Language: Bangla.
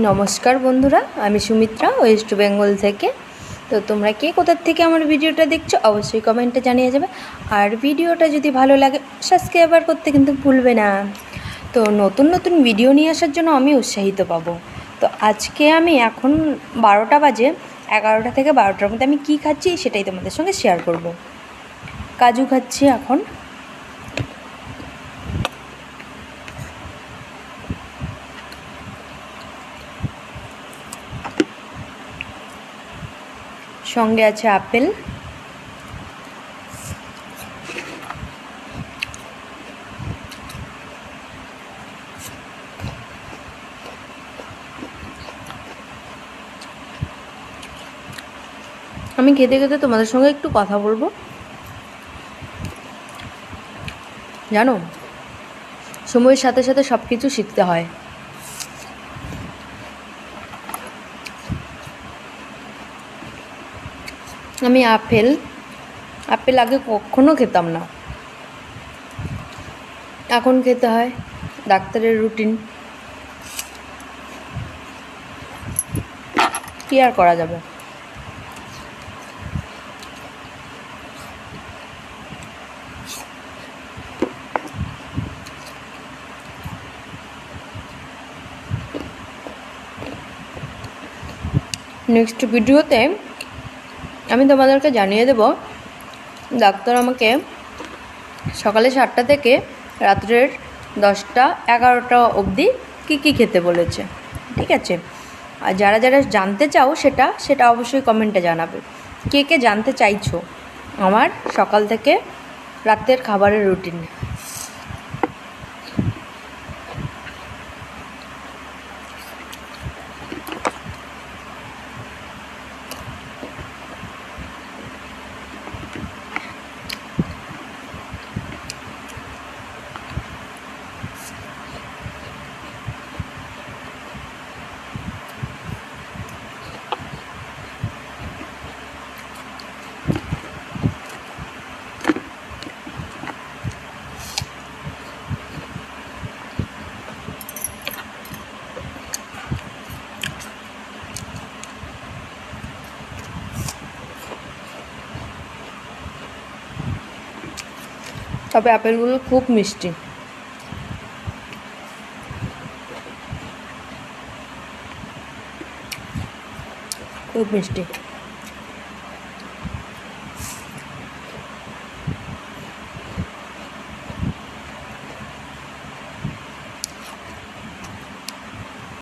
নমস্কার বন্ধুরা, আমি সুমিত্রা ওয়েস্ট বেঙ্গল থেকে। তো তোমরা কে কোথার থেকে আমার ভিডিওটা দেখছো অবশ্যই কমেন্টে জানিয়ে যাবে। আর ভিডিওটা যদি ভালো লাগে সাবস্ক্রাইব করতে কিন্তু ভুলবে না। তো নতুন নতুন ভিডিও নিয়ে আসার জন্য আমি উৎসাহিত পাবো। তো আজকে আমি এখন 12টা বাজে, 11টা থেকে 12টার মধ্যে আমি কী খাচ্ছি সেটাই তোমাদের সঙ্গে শেয়ার করব। কাজু খাচ্ছি এখন, সঙ্গে আছে আপেল, আমি খেতে খেতে তোমাদের সঙ্গে একটু কথা বলবো। জানো, সময়ের সাথে সাথে সব কিছু শিখতে হয়। আমি আপেল আগে কখনো খেতাম না, এখন খেতে হয়, ডাক্তারের রুটিন, কী আর করা যাবে। নেক্সট ভিডিওতে আমি তোমাদেরকে জানিয়ে দেব ডাক্তার আমাকে সকালে 7টা থেকে রাত্রের 10টা 11টা অবধি কী খেতে বলেছে, ঠিক আছে? আর যারা যারা জানতে চাও সেটা অবশ্যই কমেন্টে জানাবে। কে কে জানতে চাইছো আমার সকাল থেকে রাতের খাবারের রুটিন। তবে আপেলগুলো খুব মিষ্টি, খুব মিষ্টি।